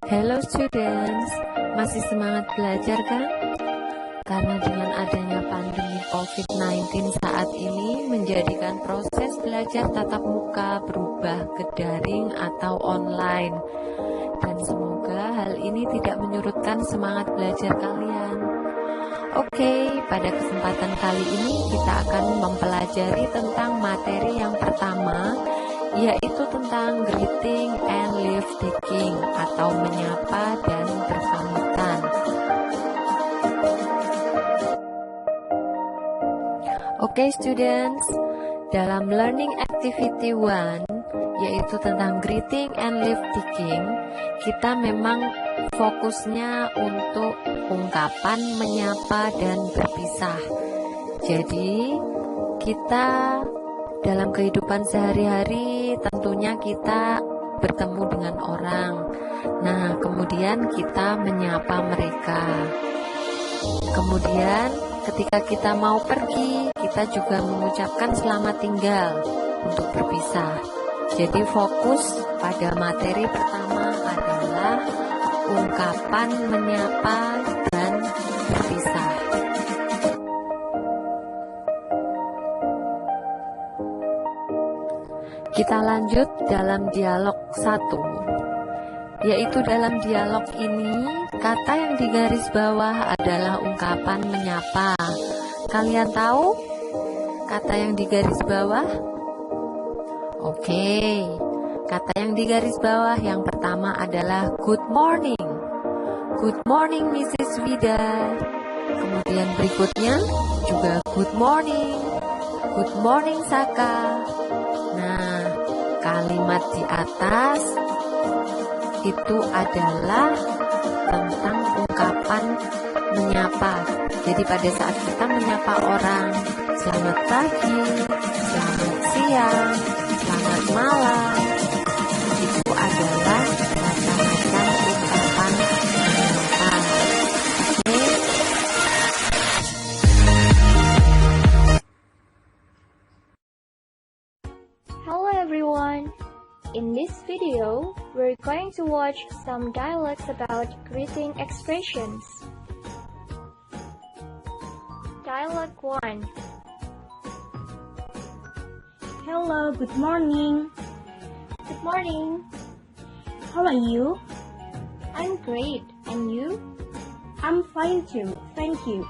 Hello students, masih semangat belajar kan? Karena dengan adanya pandemi COVID-19 saat ini menjadikan proses belajar tatap muka berubah ke daring atau online. Dan semoga hal ini tidak menyurutkan semangat belajar kalian. Oke, pada kesempatan kali ini kita akan mempelajari tentang materi yang pertama, yaitu tentang greeting and leave taking atau menyapa dan berpamitan. Oke students, dalam learning activity 1 yaitu tentang greeting and leave taking, kita memang fokusnya untuk ungkapan menyapa dan berpisah. Jadi kita dalam kehidupan sehari-hari tentunya kita bertemu dengan orang. Nah, kemudian kita menyapa mereka. Kemudian ketika kita mau pergi, kita juga mengucapkan selamat tinggal untuk berpisah. Jadi fokus pada materi pertama adalah ungkapan menyapa dan berpisah. Kita lanjut dalam dialog 1, yaitu dalam dialog ini kata yang digaris bawah adalah ungkapan menyapa. Kalian tahu kata yang digaris bawah? Oke, kata yang digaris bawah yang pertama adalah good morning. Good morning Mrs. Vida. Kemudian berikutnya juga good morning. Good morning Saka. Nah, kalimat di atas itu adalah tentang ungkapan menyapa. Jadi pada saat kita menyapa orang, selamat pagi, selamat siang, selamat malam, itu adalah macam-macam ungkapan menyapa. Oke. Hello everyone! In this video, we're going to watch some dialogues about greeting expressions. Dialogue 1. Hello, good morning. Good morning. How are you? I'm great. And you? I'm fine too, thank you.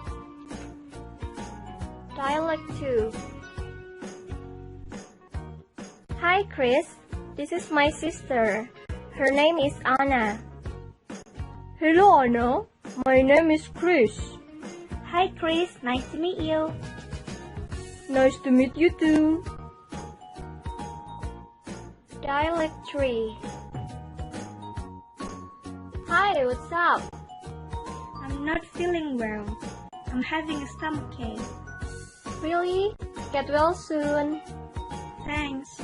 Dialogue 2. Hi Chris, this is my sister. Her name is Anna. Hello Anna, my name is Chris. Hi Chris, nice to meet you. Nice to meet you too. Dialogue 3. Hi, what's up? I'm not feeling well. I'm having a stomachache. Really? Get well soon. Thanks.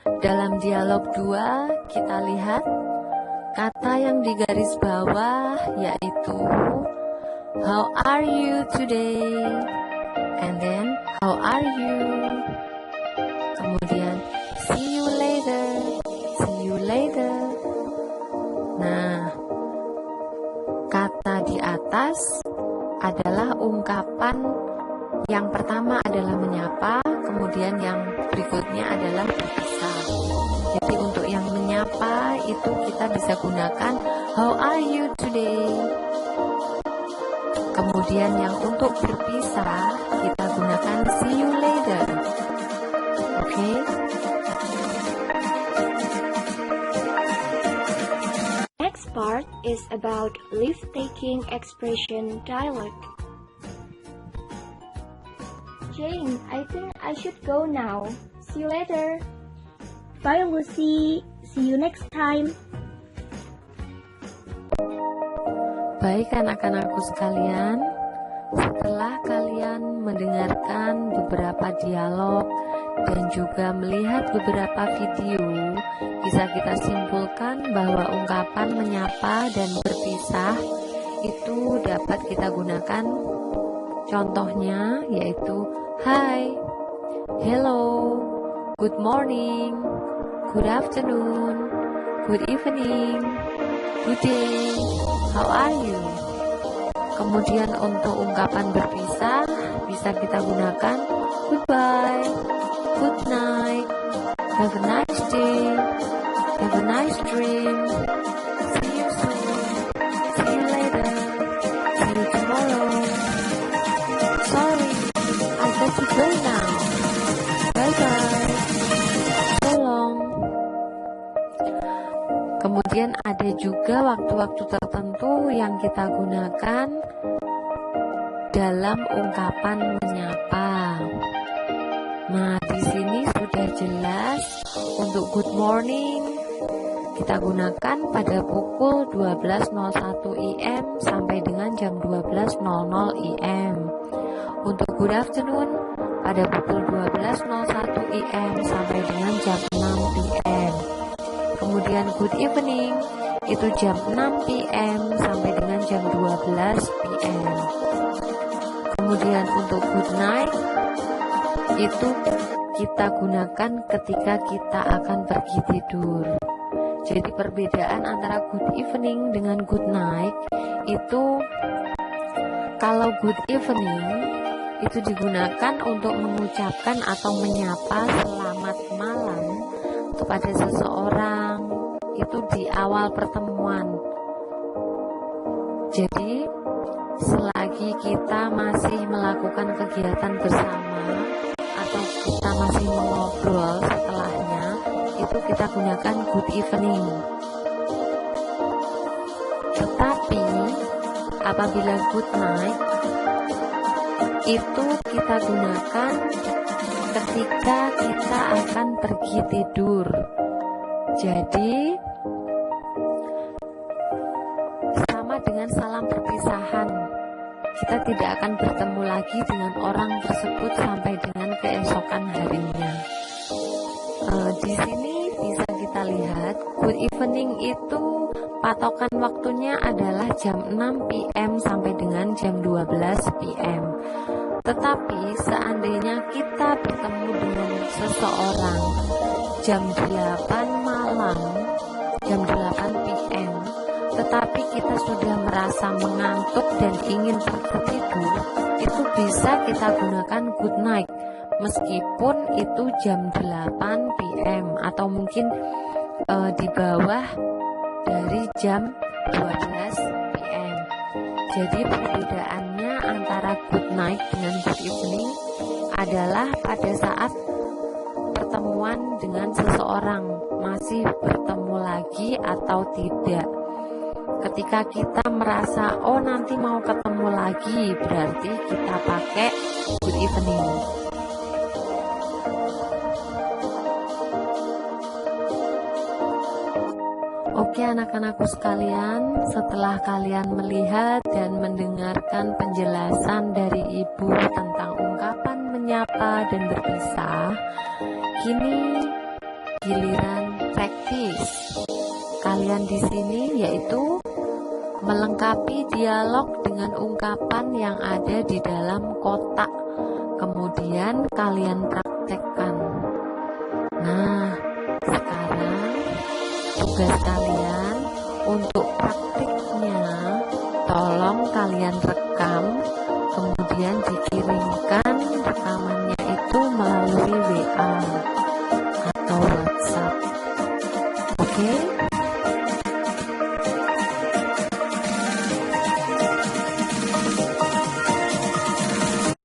Dalam dialog 2, kita lihat kata yang digaris bawah yaitu how are you today? And then how are you? Kemudian see you later. See you later. Nah, kata di atas adalah ungkapan yang pertama adalah menyapa, kemudian yang berikutnya adalah berpisah. Jadi untuk yang menyapa itu kita bisa gunakan how are you today. Kemudian yang untuk berpisah kita gunakan see you later. Oke? Next part is about leave-taking expression dialogue. Jane, I think I should go now. See you later. Bye Lucy, see you next time. Baik anak-anakku sekalian, setelah kalian mendengarkan beberapa dialog dan juga melihat beberapa video, bisa kita simpulkan bahwa ungkapan menyapa dan berpisah itu dapat kita gunakan. Contohnya yaitu hi, hello, good morning, good afternoon, good evening, good day, how are you? Kemudian untuk ungkapan berpisah bisa kita gunakan goodbye, good night, have a nice day, have a nice dream, see you soon, see you later, see you tomorrow, sorry, I got to go now, bye bye, so long. Kemudian ada juga waktu-waktu tertentu yang kita gunakan dalam ungkapan menyapa. Nah, di sini sudah jelas untuk good morning kita gunakan pada pukul 12.01 IM sampai dengan jam 12.00 IM. Untuk good afternoon pada pukul 12.01 IM sampai dengan jam 6 PM. Kemudian good evening itu jam 6 PM sampai dengan jam 12 PM. Kemudian untuk good night itu kita gunakan ketika kita akan pergi tidur. Jadi perbedaan antara good evening dengan good night itu, kalau good evening itu digunakan untuk mengucapkan atau menyapa selamat malam kepada seseorang itu di awal pertemuan. Jadi selagi kita masih melakukan kegiatan bersama atau kita masih mengobrol setelahnya, itu kita gunakan good evening. Tetapi apabila good night itu kita gunakan ketika kita akan pergi tidur. Jadi sama dengan salam perpisahan, kita tidak akan bertemu lagi dengan orang tersebut sampai dengan keesokan harinya. Di sini bisa kita lihat good evening itu patokan waktunya adalah jam 6 PM sampai dengan jam 12 PM. Tetapi seandainya kita bertemu dengan seseorang jam 8 malam, jam 8 PM, tetapi kita sudah merasa mengantuk dan ingin pergi tidur, itu bisa kita gunakan good night meskipun itu jam 8 PM atau mungkin di bawah dari jam 12 PM. Jadi perbedaannya antara good night dengan good evening adalah pada saat pertemuan dengan seseorang, masih bertemu lagi atau tidak. Ketika kita merasa oh nanti mau ketemu lagi, berarti kita pakai good evening. Oke anak-anakku sekalian, setelah kalian melihat dan mendengarkan penjelasan dari Ibu tentang ungkapan menyapa dan berpisah, kini giliran praktis. Kalian di sini yaitu melengkapi dialog dengan ungkapan yang ada di dalam kotak. Kemudian kalian praktekkan. Nah, sekarang tugas kalian untuk praktiknya, tolong kalian rekam, kemudian dikirimkan rekamannya itu melalui WA atau WhatsApp. Oke?